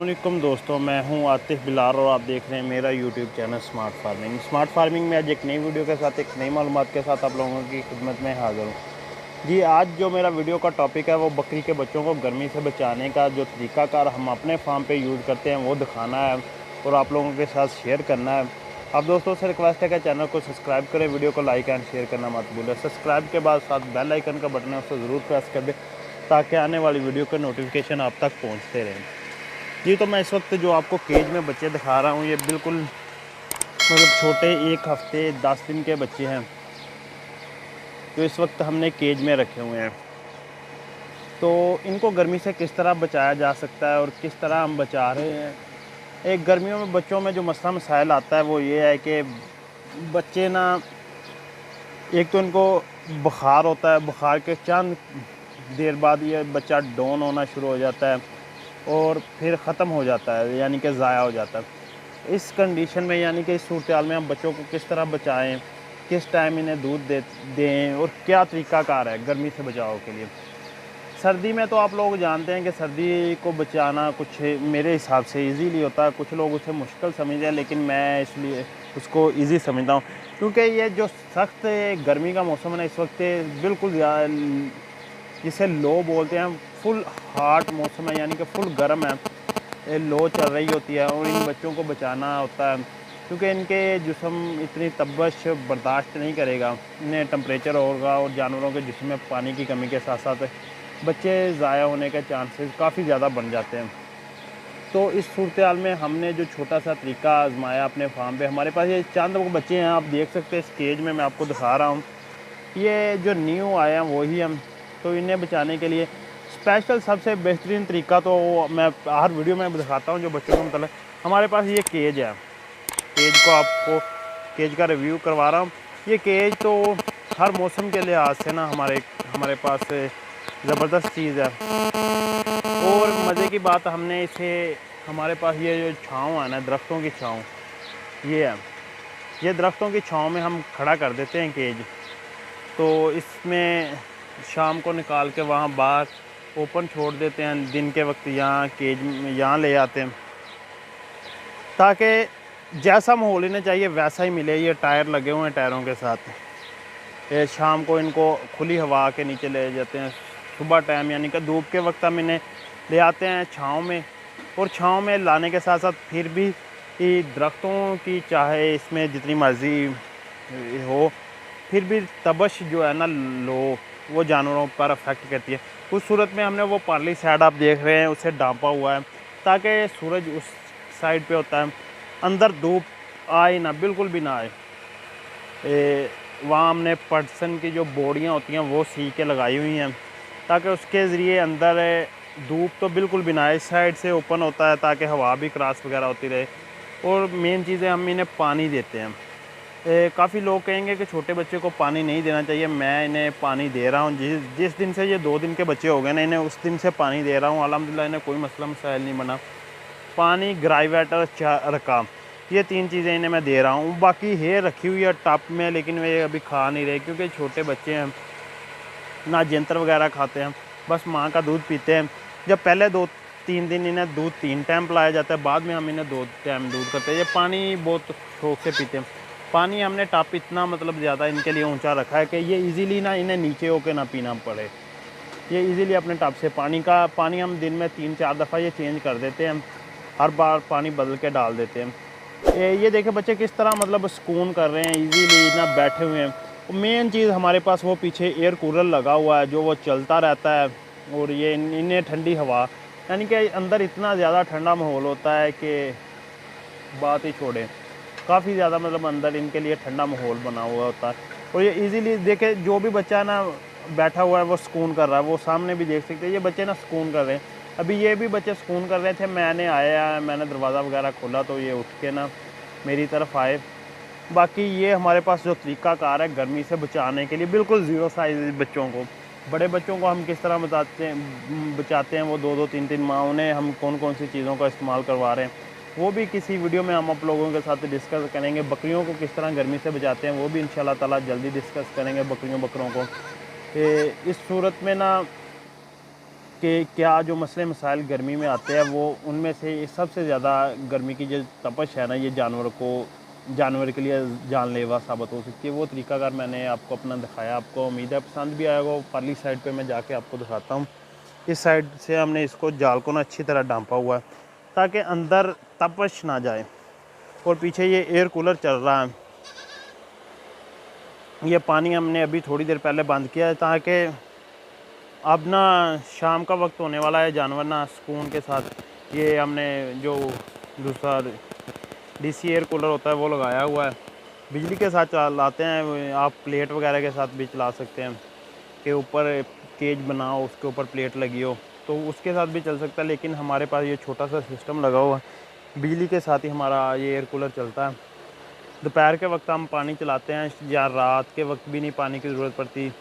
वालेकुम दोस्तों, मैं हूं आतिफ बिलार और आप देख रहे हैं मेरा YouTube channel smart farming. Smart farming में आज एक नई वीडियो के साथ एक नई मालूमात के साथ आप लोगों की खिदमत में हाज़िर हूं। जी, आज जो मेरा वीडियो का टॉपिक है वो बकरी के बच्चों को गर्मी से बचाने का जो तरीक़ाकार हम अपने फार्म पे यूज़ करते हैं वो दिखाना है और आप लोगों के साथ शेयर करना है। आप दोस्तों से रिक्वेस्ट है कि चैनल को सब्सक्राइब करें, वीडियो को लाइक एंड शेयर करना मत भूलें। सब्सक्राइब के बाद साथ बेल आइकन का बटन है उसे ज़रूर प्रेस कर दें ताकि आने वाली वीडियो के नोटिफिकेशन आप तक पहुँचते रहें। जी, तो मैं इस वक्त जो आपको केज में बच्चे दिखा रहा हूँ ये बिल्कुल छोटे 1 हफ़्ते 10 दिन के बच्चे हैं जो इस वक्त हमने केज में रखे हुए हैं। तो इनको गर्मी से किस तरह बचाया जा सकता है और किस तरह हम बचा रहे हैं। एक गर्मियों में बच्चों में जो मसला मसाइल आता है वो ये है कि बच्चे ना, एक तो इनको बुखार होता है, बुखार के चंद देर बाद ये बच्चा डाउन होना शुरू हो जाता है और फिर ख़त्म हो जाता है, यानी कि ज़ाया हो जाता है। इस कंडीशन में यानी कि इस सूरत हाल में हम बच्चों को किस तरह बचाएं, किस टाइम इन्हें दूध दें और क्या तरीक़ाकार है गर्मी से बचाव के लिए। सर्दी में तो आप लोग जानते हैं कि सर्दी को बचाना कुछ मेरे हिसाब से इजीली होता है, कुछ लोग उसे मुश्किल समझते हैं, लेकिन मैं इसलिए उसको इजी समझता हूँ क्योंकि ये जो सख्त गर्मी का मौसम है ना इस वक्त बिल्कुल जिसे लो बोलते हैं, फुल हॉट मौसम है, यानी कि फुल गर्म है, लो चल रही होती है और इन बच्चों को बचाना होता है क्योंकि इनके जिस्म इतनी तपश बर्दाश्त नहीं करेगा, इन्हें टेम्परेचर होगा और जानवरों के जिस्म में पानी की कमी के साथ साथ बच्चे ज़ाया होने के चांसेस काफ़ी ज़्यादा बन जाते हैं। तो इस सूरत हाल में हमने जो छोटा सा तरीका आजमाया अपने फार्म पे, हमारे पास ये चंद वो बच्चे हैं, आप देख सकते हैं इस केज में मैं आपको दिखा रहा हूँ, ये जो न्यू आए हैं वही हम। तो इन्हें बचाने के लिए स्पेशल सबसे बेहतरीन तरीका तो मैं हर वीडियो में दिखाता हूँ जो बच्चों को मतलब हमारे पास ये केज है, केज को आपको केज का रिव्यू करवा रहा हूँ। ये केज तो हर मौसम के लिहाज से ना हमारे पास ज़बरदस्त चीज़ है और मज़े की बात हमने इसे, हमारे पास ये जो छाँव है ना, दरख्तों की छाँव ये है, ये दरख्तों की छाँव में हम खड़ा कर देते हैं केज। तो इसमें शाम को निकाल के वहाँ बाहर ओपन छोड़ देते हैं, दिन के वक्त यहाँ केज में यहाँ ले आते हैं ताकि जैसा माहौल इन्हें चाहिए वैसा ही मिले। ये टायर लगे हुए हैं, टायरों के साथ ये शाम को इनको खुली हवा के नीचे ले जाते हैं। सुबह टाइम यानी कि धूप के वक्त हम इन्हें ले आते हैं छाँव में, और छाँव में लाने के साथ साथ फिर भी दरख्तों की चाहे इसमें जितनी मर्ज़ी हो, फिर भी तबश जो है ना लो वो जानवरों पर अफेक्ट करती है। उस सूरत में हमने वो पार्ली साइड आप देख रहे हैं उसे डांपा हुआ है ताकि सूरज उस साइड पे होता है, अंदर धूप आए ना, बिल्कुल भी ना आए। वहाँ हमने पटसन की जो बोड़ियाँ होती हैं वो सी के लगाई हुई हैं ताकि उसके ज़रिए अंदर धूप तो बिल्कुल भी ना आए। इस साइड से ओपन होता है ताकि हवा भी क्रॉस वगैरह होती रहे। और मेन चीज़ें हम इन्हें पानी देते हैं। काफ़ी लोग कहेंगे कि छोटे बच्चे को पानी नहीं देना चाहिए, मैं इन्हें पानी दे रहा हूँ। जिस दिन से ये 2 दिन के बच्चे हो गए ना, इन्हें उस दिन से पानी दे रहा हूँ। अल्हम्दुलिल्लाह इन्हें कोई मसला मसाइल नहीं बना। पानी, ग्राइवेटर, रकाम, ये 3 चीज़ें इन्हें मैं दे रहा हूँ। बाकी हेयर रखी हुई है टप में, लेकिन वे अभी खा नहीं रहे क्योंकि छोटे बच्चे हैं, ना जंतर वगैरह खाते हैं, बस माँ का दूध पीते हैं। जब पहले 2-3 दिन इन्हें दूध 3 टाइम पिलाया जाता है, बाद में हम इन्हें 2 टाइम दूध करते हैं। ये पानी बहुत शौक से पीते हैं। पानी हमने टप इतना मतलब ज़्यादा इनके लिए ऊंचा रखा है कि ये इजीली ना इन्हें नीचे होकर ना पीना पड़े। ये इजीली अपने टप से पानी हम दिन में 3-4 दफ़ा ये चेंज कर देते हैं, हर बार पानी बदल के डाल देते हैं। ये देखें बच्चे किस तरह मतलब सुकून कर रहे हैं, इजीली ना बैठे हुए हैं। मेन चीज़ हमारे पास वो पीछे एयर कूलर लगा हुआ है जो वो चलता रहता है और ये इन्हें ठंडी हवा, यानी कि अंदर इतना ज़्यादा ठंडा माहौल होता है कि बात ही छोड़ें। काफ़ी ज़्यादा मतलब अंदर इनके लिए ठंडा माहौल बना हुआ होता है और ये इजीली देखे जो भी बच्चा ना बैठा हुआ है वो सुकून कर रहा है। वो सामने भी देख सकते हैं ये बच्चे ना सुकून कर रहे हैं। अभी ये भी बच्चे सुकून कर रहे थे, मैंने दरवाज़ा वगैरह खोला तो ये उठ के ना मेरी तरफ आए। बाकी ये हमारे पास जो तरीक़ाकार है गर्मी से बचाने के लिए, बिल्कुल ज़ीरो साइज़ बच्चों को, बड़े बच्चों को हम किस तरह बचाते हैं वो 2-2 3-3 माह, उन्हें हम कौन कौन सी चीज़ों का इस्तेमाल करवा रहे हैं वो भी किसी वीडियो में हम आप लोगों के साथ डिस्कस करेंगे। बकरियों को किस तरह गर्मी से बचाते हैं वो भी इंशाल्लाह ताला जल्दी डिस्कस करेंगे बकरों को। इस सूरत में ना कि क्या जो मसले मसाइल गर्मी में आते हैं, वो उनमें से सबसे ज़्यादा गर्मी की जो तपश है ना, ये जानवर के लिए जानलेवा साबित हो सकती है। वो तरीकाकार मैंने आपको अपना दिखाया, आपको उम्मीद है पसंद भी आएगा। वो परली साइड पे मैं जाके आपको दिखाता हूँ। इस साइड से हमने इसको जाल को ना अच्छी तरह ढांपा हुआ है ताकि अंदर तपश ना जाए। और पीछे ये एयर कूलर चल रहा है। ये पानी हमने अभी थोड़ी देर पहले बंद किया है ताकि अब ना शाम का वक्त होने वाला है, जानवर ना सुकून के साथ। ये हमने जो दूसरा डीसी एयर कूलर होता है वो लगाया हुआ है, बिजली के साथ चलाते हैं। आप प्लेट वगैरह के साथ भी चला सकते हैं कि ऊपर केज बनाओ, उसके ऊपर प्लेट लगी हो तो उसके साथ भी चल सकता है। लेकिन हमारे पास ये छोटा सा सिस्टम लगा हुआ है, बिजली के साथ ही हमारा ये एयर कूलर चलता है। दोपहर के वक्त हम पानी चलाते हैं या रात के वक्त भी नहीं पानी की ज़रूरत पड़ती।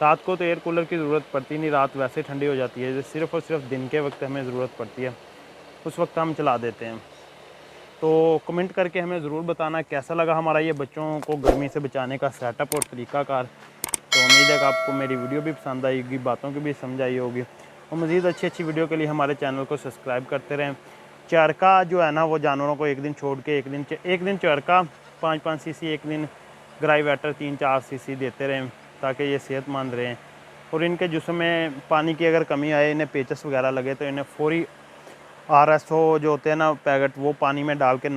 रात को तो एयर कूलर की ज़रूरत पड़ती नहीं, रात वैसे ठंडी हो जाती है। सिर्फ़ और सिर्फ दिन के वक्त हमें ज़रूरत पड़ती है, उस वक्त हम चला देते हैं। तो कमेंट करके हमें ज़रूर बताना कैसा लगा हमारा ये बच्चों को गर्मी से बचाने का सेटअप और तरीक़ाकार। तो उम्मीद है कि आपको मेरी वीडियो भी पसंद आएगी, बातों की भी समझ आई होगी। और मज़ीद अच्छी वीडियो के लिए हमारे चैनल को सब्सक्राइब करते रहें। चरखा जो है ना, वो जानवरों को एक दिन छोड़ के एक दिन चरखा 5-5 सीसी, एक दिन ग्राइवेटर 3-4 सीसी देते रहें ताकि ये सेहतमंद रहें। और इनके जिस्म में पानी की अगर कमी आए, इन्हें पेचस वगैरह लगे, तो इन्हें फौरी RSO जो होते हैं ना पैकेट, वो पानी में डाल के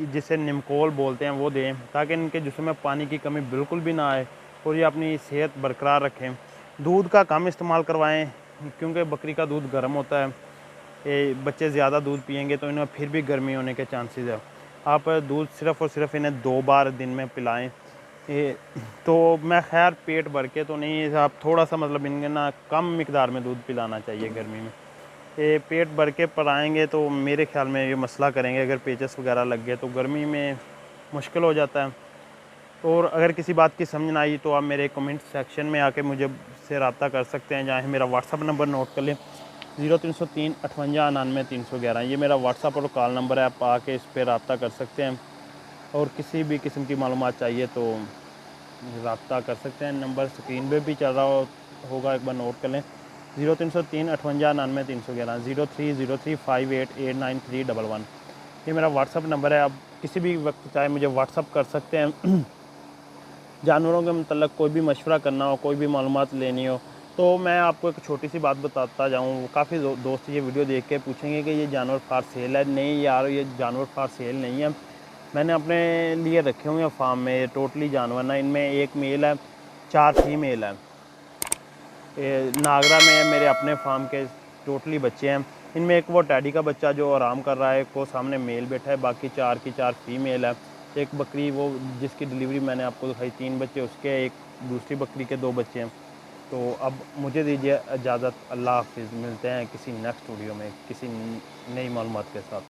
जिसे निमकोल बोलते हैं वो दें ताकि इनके जिस्म में पानी की कमी बिल्कुल भी ना आए और ये अपनी सेहत बरकरार रखें। दूध का कम इस्तेमाल करवाएं क्योंकि बकरी का दूध गर्म होता है। ये बच्चे ज़्यादा दूध पिएंगे तो इन्हें फिर भी गर्मी होने के चांसेस है। आप दूध सिर्फ़ और सिर्फ इन्हें 2 बार दिन में पिलाएं। ये तो मैं खैर पेट भर के तो नहीं, आप थोड़ा सा मतलब इनके ना कम मिकदार में दूध पिलाना चाहिए गर्मी में। ये पेट भर के पिलाएंगे तो मेरे ख्याल में ये मसला करेंगे। अगर पेचस वगैरह लग गए तो गर्मी में मुश्किल हो जाता है। और अगर किसी बात की समझ ना आई तो आप मेरे कमेंट सेक्शन में आके मुझे से रब्ता कर सकते हैं। चाहे मेरा व्हाट्सअप नंबर नोट कर लें, 0303 58 99 311। ये मेरा व्हाट्सअप और कॉल नंबर है, आप आके इस पर रब्ता कर सकते हैं। और किसी भी किस्म की मालूमात चाहिए तो रब्ता कर सकते हैं। नंबर स्क्रीन पे भी चल रहा होगा, एक बार नोट कर लें, 0303 58 99 311, 03035889 ये मेरा व्हाट्सअप नंबर है। आप किसी भी वक्त चाहे मुझे व्हाट्सअप कर सकते हैं। जानवरों के मतलब कोई भी मशवरा करना हो, कोई भी मालूमात लेनी हो तो मैं आपको एक छोटी सी बात बताता जाऊँ। काफ़ी दोस्त ये वीडियो देख के पूछेंगे कि ये जानवर फार सेल है। नहीं यार, ये जानवर फार सेल नहीं है। मैंने अपने लिए रखे हुए हैं फार्म में टोटली जानवर ना, इनमें एक मेल है, 4 फीमेल है। नागरा में है मेरे अपने फार्म के टोटली बच्चे हैं। इनमें एक वो टैडी का बच्चा जो आराम कर रहा है, को सामने मेल बैठा है, बाकी 4 की 4 फीमेल है। एक बकरी वो जिसकी डिलीवरी मैंने आपको दिखाई, 3 बच्चे उसके, एक दूसरी बकरी के 2 बच्चे हैं। तो अब मुझे दीजिए इजाज़त, अल्लाह हाफ़िज़। मिलते हैं किसी नेक्स्ट वीडियो में किसी नई मालूमात के साथ।